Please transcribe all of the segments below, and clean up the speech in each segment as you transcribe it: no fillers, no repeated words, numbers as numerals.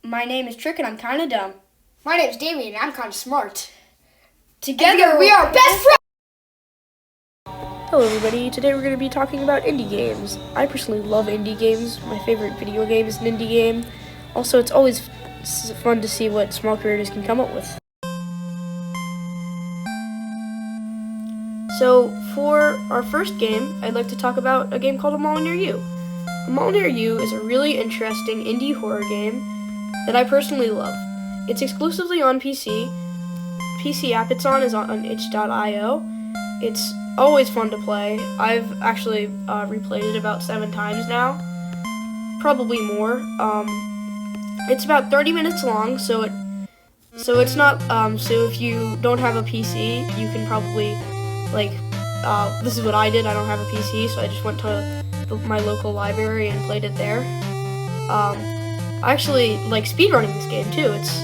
My name is Trick and I'm kind of dumb. My name's Damien and I'm kind of smart. Together we are best friends! Hello everybody, today we're going to be talking about indie games. I personally love indie games. My favorite video game is an indie game. Also, it's always fun to see what small creators can come up with. So, for our first game, I'd like to talk about a game called A Mall Near You. A Mall Near You is a really interesting indie horror game that I personally love. It's exclusively on PC. PC app it's on is on itch.io. It's always fun to play. I've actually replayed it about 7 times now, probably more. It's about 30 minutes long, so it's not. So if you don't have a PC, you can probably this is what I did. I don't have a PC, so I just went to my local library and played it there. I actually like speedrunning this game too. It's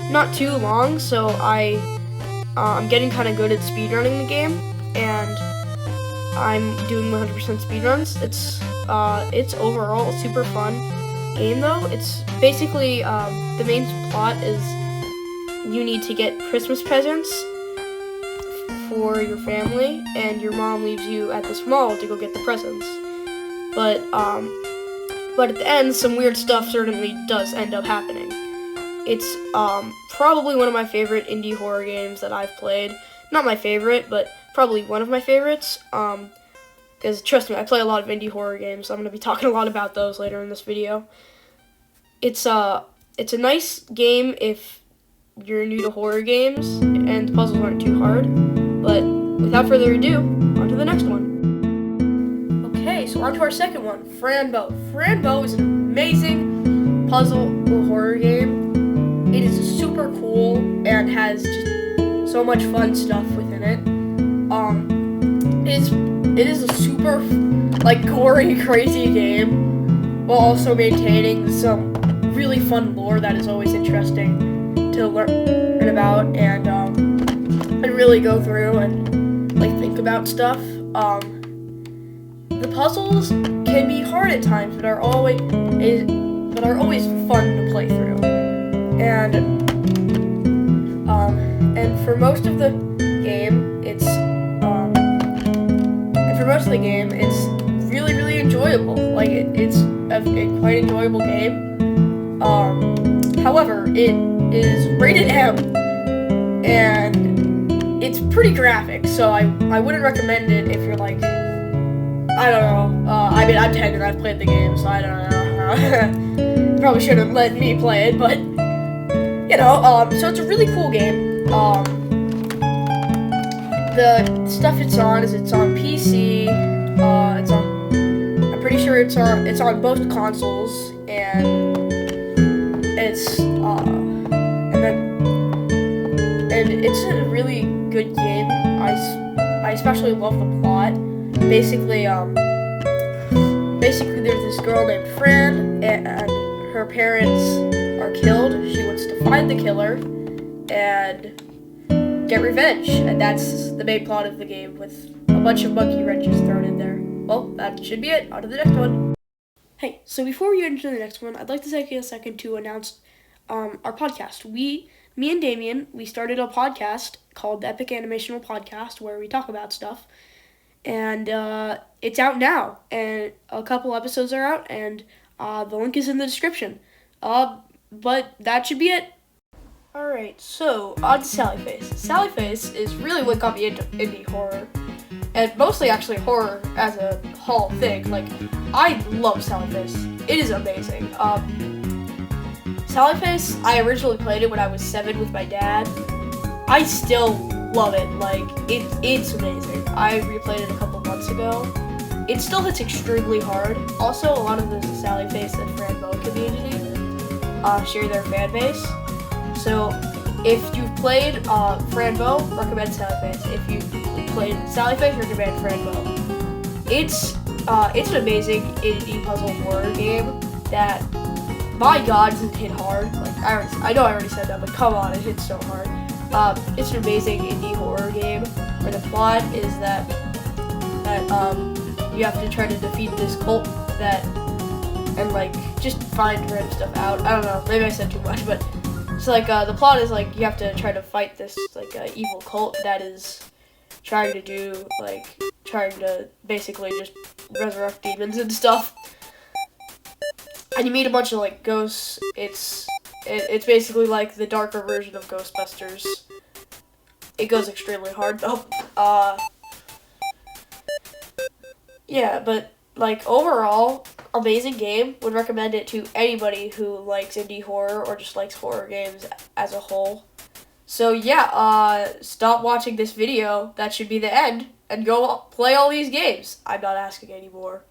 not too long, so I'm getting kind of good at speedrunning the game, and I'm doing 100% speedruns. It's overall a super fun game though. It's basically, the main plot is you need to get Christmas presents for your family, and your mom leaves you at this mall to go get the presents. But at the end, some weird stuff certainly does end up happening. It's probably one of my favorite indie horror games that I've played. Not my favorite, but probably one of my favorites. Because trust me, I play a lot of indie horror games, so I'm going to be talking a lot about those later in this video. It's a nice game if you're new to horror games and the puzzles aren't too hard. But without further ado, on to the next one. Okay, so on to our second one, Franbo. Franbo is an amazing puzzle horror game. It is super cool and has just so much fun stuff within it. It is a super gory, crazy game, while also maintaining some really fun lore that is always interesting to learn about and really go through and think about stuff. The puzzles can be hard at times, but are always fun to play through. And for most of the game, it's really, really enjoyable. It's a quite enjoyable game. However, it is rated M, and it's pretty graphic, so I wouldn't recommend it if you're I don't know. I'm 10 and I've played the game, so I don't know. Probably shouldn't let me play it, but so it's a really cool game. The stuff it's on PC. I'm pretty sure it's on both consoles, and it's a really good game. I especially love the plot. Basically, there's this girl named Fran, and her parents are killed. She wants to find the killer and get revenge, and that's the main plot of the game, with a bunch of monkey wrenches thrown in there. Well, that should be it. On to the next one. Hey, so before we get into the next one, I'd like to take a second to announce our podcast. Me and Damien, we started a podcast called the Epic Animational Podcast, where we talk about stuff. And it's out now, and a couple episodes are out, and the link is in the description. But that should be it. Alright, so on to Sally Face. Sally Face is really what got me into indie horror, and mostly actually horror as a whole thing. I love Sally Face. It is amazing. Sally Face, I originally played it when I was 7 with my dad. I still love it. It's amazing. I replayed it a couple months ago. It still hits extremely hard. Also, a lot of the Sally Face and Franbo community share their fan base. So, if you've played Franbo, recommend Sally Face. If you've played Sally Face, recommend Franbo. It's an amazing indie puzzle horror game that, my God, does it hit hard. I know I already said that, but come on, it hits so hard. It's an amazing indie horror game where the plot is that you have to try to defeat this cult and just find random stuff out. I don't know, maybe I said too much, but it's like the plot is like you have to try to fight this like evil cult that is trying to basically just resurrect demons and stuff. And you meet a bunch of like ghosts. It's basically like the darker version of Ghostbusters. It goes extremely hard though. Yeah, but like overall, amazing game. Would recommend it to anybody who likes indie horror or just likes horror games as a whole. So yeah, stop watching this video. That should be the end, and go play all these games. I'm not asking anymore.